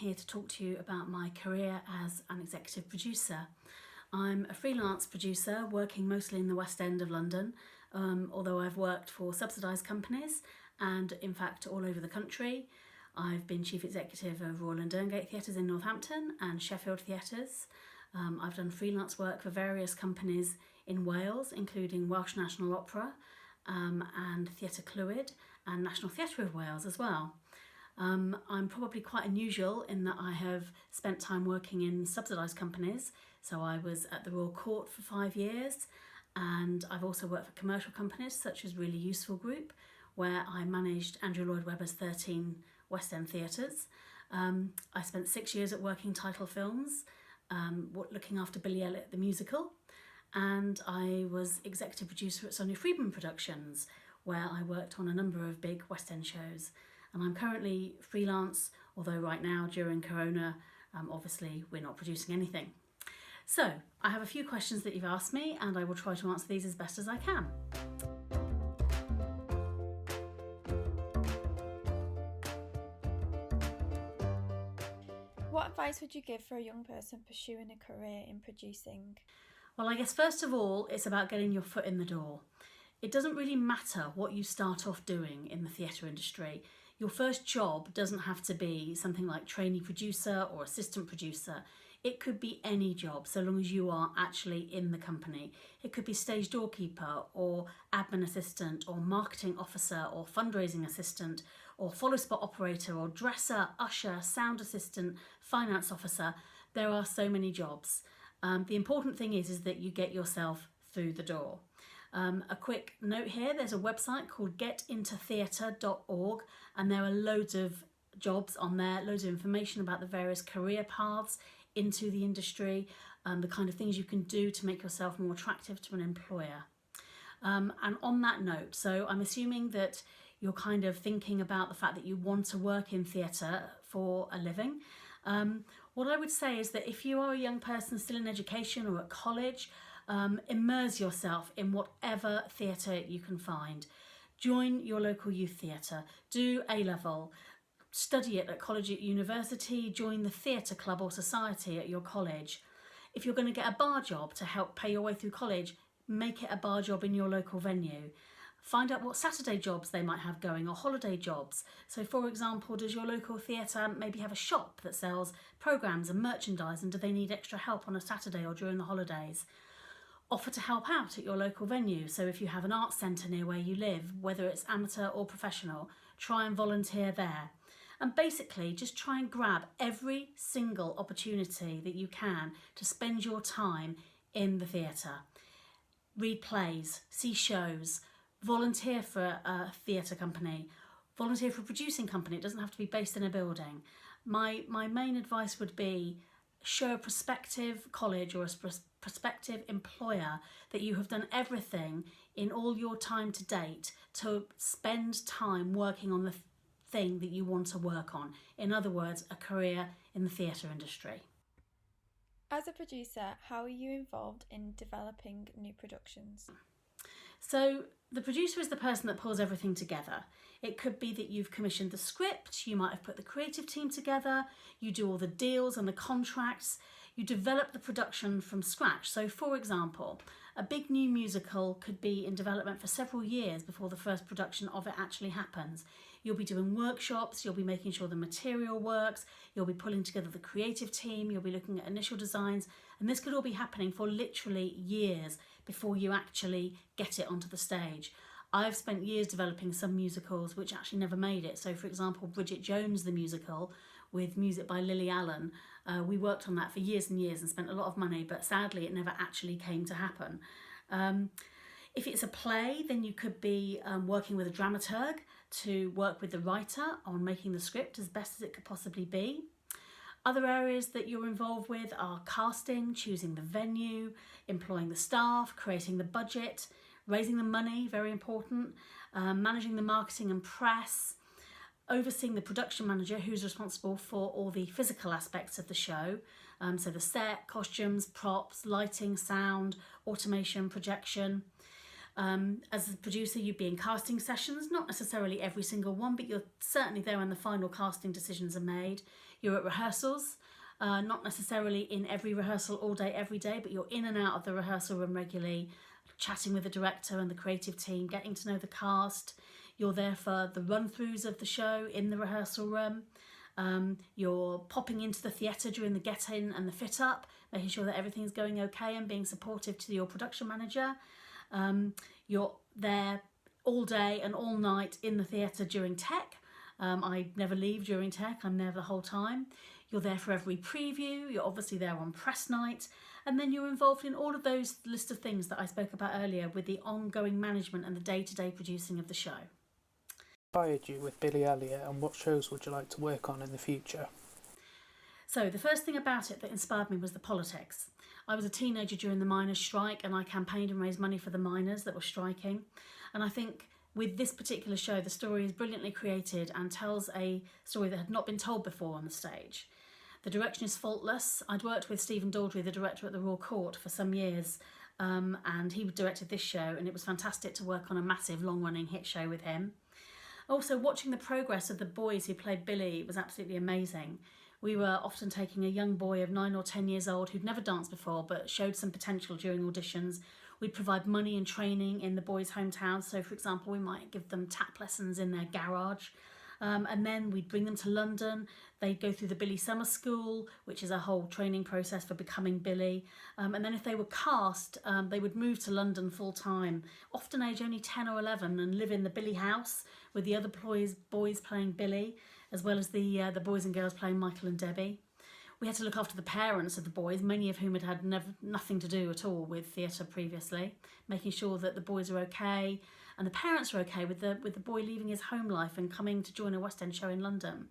here to talk to you about my career as an executive producer. I'm a freelance producer working mostly in the West End of London, although I've worked for subsidised companies and in fact all over the country. I've been chief executive of Royal and Derngate Theatres in Northampton and Sheffield Theatres. I've done freelance work for various companies in Wales, including Welsh National Opera and Theatr Clwyd and National Theatre of Wales as well. I'm probably quite unusual in that I have spent time working in subsidised companies. So I was at the Royal Court for 5 years, and I've also worked for commercial companies such as Really Useful Group, where I managed Andrew Lloyd Webber's 13 West End theatres. I spent 6 years at Working Title Films, looking after Billy Elliot the musical, and I was executive producer at Sonia Friedman Productions, where I worked on a number of big West End shows. And I'm currently freelance, although right now during Corona, obviously we're not producing anything. So I have a few questions that you've asked me, and I will try to answer these as best as I can. What advice would you give for a young person pursuing a career in producing? Well, I guess first of all, it's about getting your foot in the door. It doesn't really matter what you start off doing in the theatre industry. Your first job doesn't have to be something like trainee producer or assistant producer. It could be any job, so long as you are actually in the company. It could be stage doorkeeper or admin assistant or marketing officer or fundraising assistant or follow spot operator or dresser, usher, sound assistant, finance officer. There are so many jobs. The important thing is that you get yourself through the door. A quick note here, there's a website called getintotheatre.org, and there are loads of jobs on there, loads of information about the various career paths into the industry, the kind of things you can do to make yourself more attractive to an employer. And on that note, so I'm assuming that you're kind of thinking about the fact that you want to work in theatre for a living. What I would say is that if you are a young person still in education or at college, immerse yourself in whatever theatre you can find. Join your local youth theatre, do A-level, study it at college, at university, join the theatre club or society at your college. If you're going to get a bar job to help pay your way through college, make it a bar job in your local venue. Find out what Saturday jobs they might have going or holiday jobs. So for example, does your local theatre maybe have a shop that sells programmes and merchandise, and do they need extra help on a Saturday or during the holidays? Offer to help out at your local venue. So if you have an arts centre near where you live, whether it's amateur or professional, try and volunteer there. And basically just try and grab every single opportunity that you can to spend your time in the theatre. Read plays, see shows, volunteer for a theatre company, volunteer for a producing company. It doesn't have to be based in a building. My main advice would be show a prospective college or a prospective employer that you have done everything in all your time to date to spend time working on the thing that you want to work on. In other words, a career in the theatre industry. As a producer, how are you involved in developing new productions? So the producer is the person that pulls everything together. It could be that you've commissioned the script, you might have put the creative team together, you do all the deals and the contracts, you develop the production from scratch. So for example, a big new musical could be in development for several years before the first production of it actually happens. You'll be doing workshops, you'll be making sure the material works, you'll be pulling together the creative team, you'll be looking at initial designs, and this could all be happening for literally years before you actually get it onto the stage. I've spent years developing some musicals which actually never made it. So for example, Bridget Jones the musical with music by Lily Allen, we worked on that for years and years and spent a lot of money, but sadly it never actually came to happen. If it's a play, then you could be working with a dramaturg to work with the writer on making the script as best as it could possibly be. Other areas that you're involved with are casting, choosing the venue, employing the staff, creating the budget, raising the money, very important, managing the marketing and press, overseeing the production manager who's responsible for all the physical aspects of the show, so the set, costumes, props, lighting, sound, automation, projection. As a producer, you'd be in casting sessions, not necessarily every single one, but you're certainly there when the final casting decisions are made. You're at rehearsals, not necessarily in every rehearsal all day, every day, but you're in and out of the rehearsal room regularly, chatting with the director and the creative team, getting to know the cast. You're there for the run-throughs of the show in the rehearsal room. You're popping into the theatre during the get-in and the fit-up, making sure that everything's going okay and being supportive to your production manager. You're there all day and all night in the theatre during tech. I never leave during tech, I'm there the whole time. You're there for every preview, you're obviously there on press night, and then you're involved in all of those list of things that I spoke about earlier with the ongoing management and the day-to-day producing of the show. Inspired you with Billy Elliot, and what shows would you like to work on in the future? So the first thing about it that inspired me was the politics. I was a teenager during the miners' strike, and I campaigned and raised money for the miners that were striking. And I think with this particular show, the story is brilliantly created and tells a story that had not been told before on the stage. The direction is faultless. I'd worked with Stephen Daldry, the director at the Royal Court, for some years, and he directed this show, and it was fantastic to work on a massive long-running hit show with him. Also, watching the progress of the boys who played Billy was absolutely amazing. We were often taking a young boy of 9 or 10 years old who'd never danced before but showed some potential during auditions. We'd provide money and training in the boys' hometowns. So, for example, we might give them tap lessons in their garage. And then we'd bring them to London. They'd go through the Billy Summer School, which is a whole training process for becoming Billy. And then if they were cast, they would move to London full time, often age only 10 or 11, and live in the Billy house with the other boys playing Billy, as well as the boys and girls playing Michael and Debbie. We had to look after the parents of the boys, many of whom had nothing to do at all with theatre previously, making sure that the boys are okay and the parents are okay with the boy leaving his home life and coming to join a West End show in London.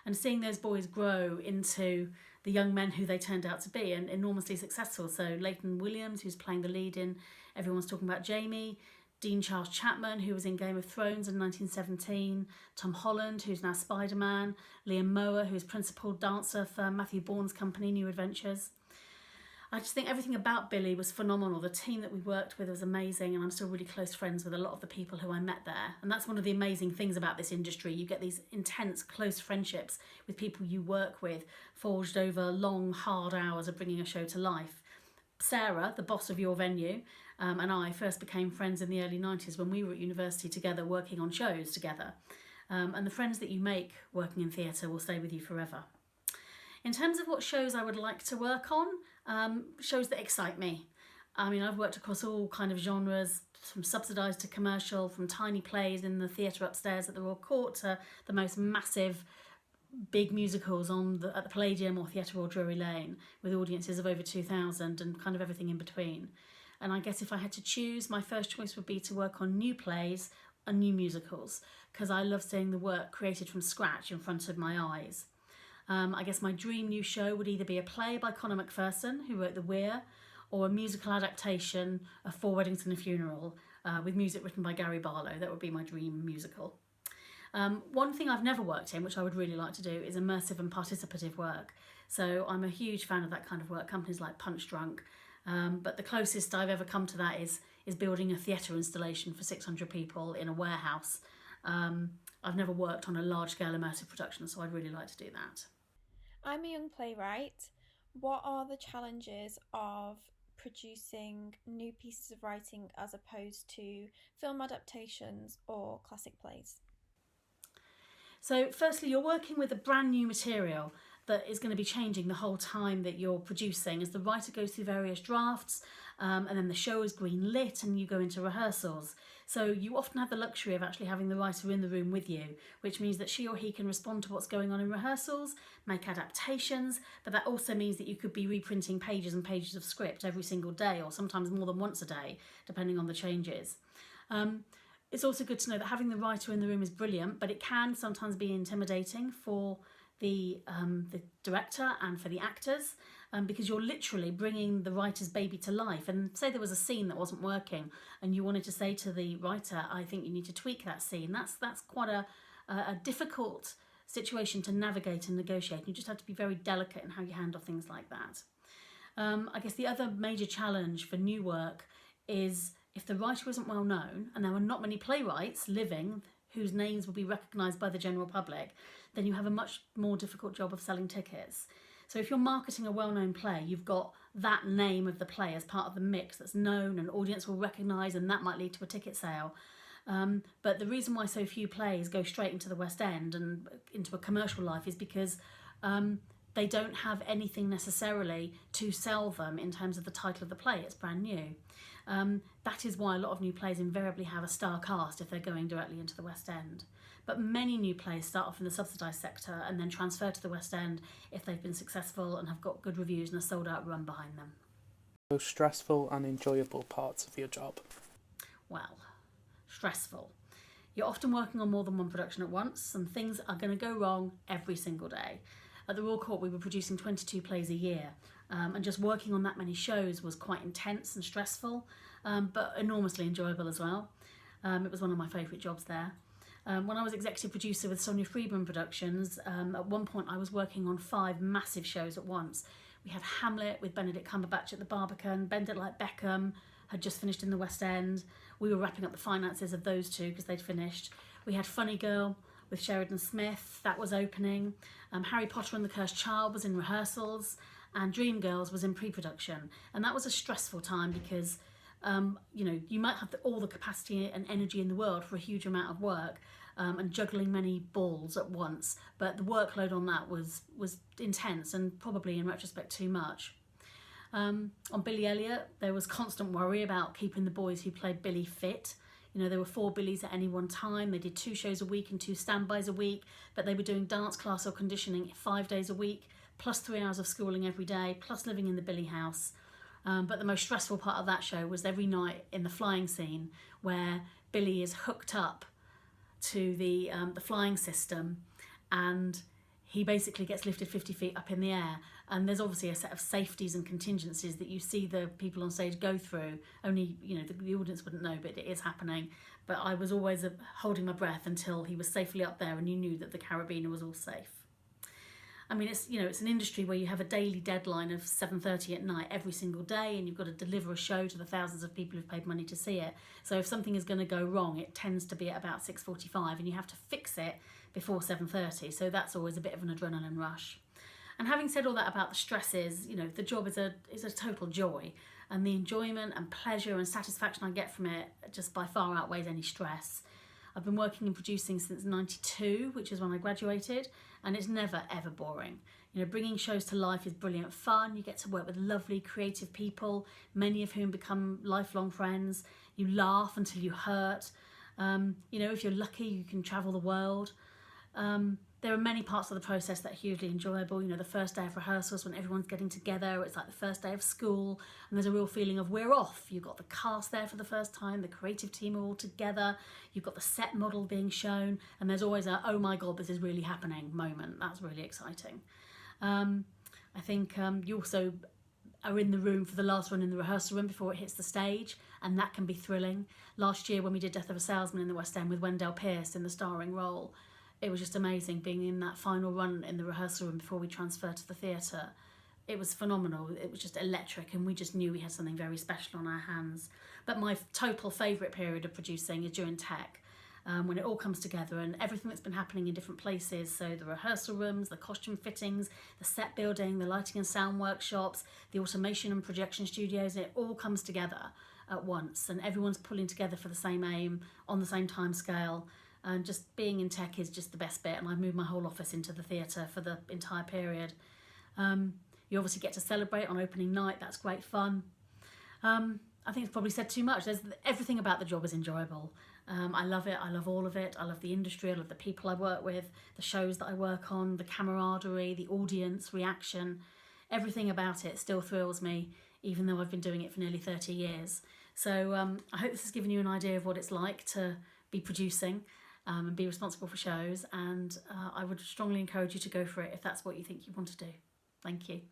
And seeing those boys grow into the young men who they turned out to be and enormously successful. So Leighton Williams, who's playing the lead in Everyone's Talking About Jamie, Dean Charles Chapman, who was in Game of Thrones in 1917, Tom Holland, who's now Spider-Man, Liam Mower, who's principal dancer for Matthew Bourne's company, New Adventures. I just think everything about Billy was phenomenal. The team that we worked with was amazing, and I'm still really close friends with a lot of the people who I met there. And that's one of the amazing things about this industry. You get these intense, close friendships with people you work with, forged over long, hard hours of bringing a show to life. Sarah, the boss of your venue, and I first became friends in the early 90s when we were at university together working on shows together. And the friends that you make working in theatre will stay with you forever. In terms of what shows I would like to work on, shows that excite me. I mean, I've worked across all kind of genres, from subsidised to commercial, from tiny plays in the theatre upstairs at the Royal Court to the most massive big musicals at the Palladium or Theatre Royal Drury Lane with audiences of over 2,000 and kind of everything in between. And I guess if I had to choose, my first choice would be to work on new plays and new musicals, because I love seeing the work created from scratch in front of my eyes. I guess my dream new show would either be a play by Conor McPherson, who wrote The Weir, or a musical adaptation of Four Weddings and a Funeral, with music written by Gary Barlow. That would be my dream musical. One thing I've never worked in, which I would really like to do, is immersive and participative work. So I'm a huge fan of that kind of work, companies like Punch Drunk. But the closest I've ever come to that is building a theatre installation for 600 people in a warehouse. I've never worked on a large-scale immersive production, so I'd really like to do that. I'm a young playwright. What are the challenges of producing new pieces of writing as opposed to film adaptations or classic plays? So firstly, you're working with a brand new material that is going to be changing the whole time that you're producing as the writer goes through various drafts, and then the show is green lit and you go into rehearsals. So you often have the luxury of actually having the writer in the room with you, which means that she or he can respond to what's going on in rehearsals, make adaptations, but that also means that you could be reprinting pages and pages of script every single day, or sometimes more than once a day, depending on the changes. It's also good to know that having the writer in the room is brilliant, but it can sometimes be intimidating for the director and for the actors, because you're literally bringing the writer's baby to life. And say there was a scene that wasn't working and you wanted to say to the writer, I think you need to tweak that scene. That's quite a difficult situation to navigate and negotiate. You just have to be very delicate in how you handle things like that. I guess the other major challenge for new work is if the writer isn't well known, and there are not many playwrights living whose names will be recognised by the general public, then you have a much more difficult job of selling tickets. So if you're marketing a well-known play, you've got that name of the play as part of the mix that's known and audience will recognise, and that might lead to a ticket sale. But the reason why so few plays go straight into the West End and into a commercial life is because they don't have anything necessarily to sell them in terms of the title of the play. It's brand new. That is why a lot of new plays invariably have a star cast if they're going directly into the West End. But many new plays start off in the subsidised sector and then transfer to the West End if they've been successful and have got good reviews and a sold-out run behind them. Most stressful and enjoyable parts of your job? Well, stressful. You're often working on more than one production at once, and things are going to go wrong every single day. At the Royal Court, we were producing 22 plays a year, and just working on that many shows was quite intense and stressful, but enormously enjoyable as well. It was one of my favourite jobs there. When I was executive producer with Sonia Freeman Productions, at one point I was working on 5 massive shows at once. We had Hamlet with Benedict Cumberbatch at the Barbican, Bend It Like Beckham had just finished in the West End. We were wrapping up the finances of those 2 because they'd finished. We had Funny Girl with Sheridan Smith, that was opening. Harry Potter and the Cursed Child was in rehearsals, and Dreamgirls was in pre-production. And that was a stressful time because you might have all the capacity and energy in the world for a huge amount of work, and juggling many balls at once, but the workload on that was intense and probably in retrospect too much. On Billy Elliot, there was constant worry about keeping the boys who played Billy fit. There were 4 Billies at any one time. They did 2 shows a week and 2 standbys a week, but they were doing dance class or conditioning 5 days a week, plus 3 hours of schooling every day, plus living in the Billy house. But the most stressful part of that show was every night in the flying scene where Billy is hooked up to the flying system, and he basically gets lifted 50 feet up in the air, and there's obviously a set of safeties and contingencies that you see the people on stage go through. Only the audience wouldn't know, but it is happening. But I was always holding my breath until he was safely up there and you knew that the carabiner was all safe. I mean, it's an industry where you have a daily deadline of 7:30 at night every single day, and you've got to deliver a show to the thousands of people who've paid money to see it. So if something is going to go wrong, it tends to be at about 6:45, and you have to fix it before 7:30. So that's always a bit of an adrenaline rush. And having said all that about the stresses, the job is a total joy, and the enjoyment and pleasure and satisfaction I get from it just by far outweighs any stress. I've been working in producing since '92, which is when I graduated, and it's never ever boring. Bringing shows to life is brilliant fun. You get to work with lovely creative people, many of whom become lifelong friends. You laugh until you hurt. If you're lucky, you can travel the world. There are many parts of the process that are hugely enjoyable. The first day of rehearsals when everyone's getting together, it's like the first day of school, and there's a real feeling of we're off. You've got the cast there for the first time, the creative team are all together, you've got the set model being shown, and there's always a, oh my God, this is really happening moment. That's really exciting. I think you also are in the room for the last run in the rehearsal room before it hits the stage, and that can be thrilling. Last year when we did Death of a Salesman in the West End with Wendell Pierce in the starring role, it was just amazing being in that final run in the rehearsal room before we transferred to the theatre. It was phenomenal. It was just electric, and we just knew we had something very special on our hands. But my total favourite period of producing is during tech, when it all comes together and everything that's been happening in different places. So the rehearsal rooms, the costume fittings, the set building, the lighting and sound workshops, the automation and projection studios, it all comes together at once, and everyone's pulling together for the same aim on the same time scale. And just being in tech is just the best bit, and I've moved my whole office into the theatre for the entire period. You obviously get to celebrate on opening night, that's great fun. I think it's probably said too much. Everything about the job is enjoyable. I love it, I love all of it. I love the industry, I love the people I work with, the shows that I work on, the camaraderie, the audience reaction. Everything about it still thrills me, even though I've been doing it for nearly 30 years. So I hope this has given you an idea of what it's like to be producing and be responsible for shows, and I would strongly encourage you to go for it if that's what you think you want to do. Thank you.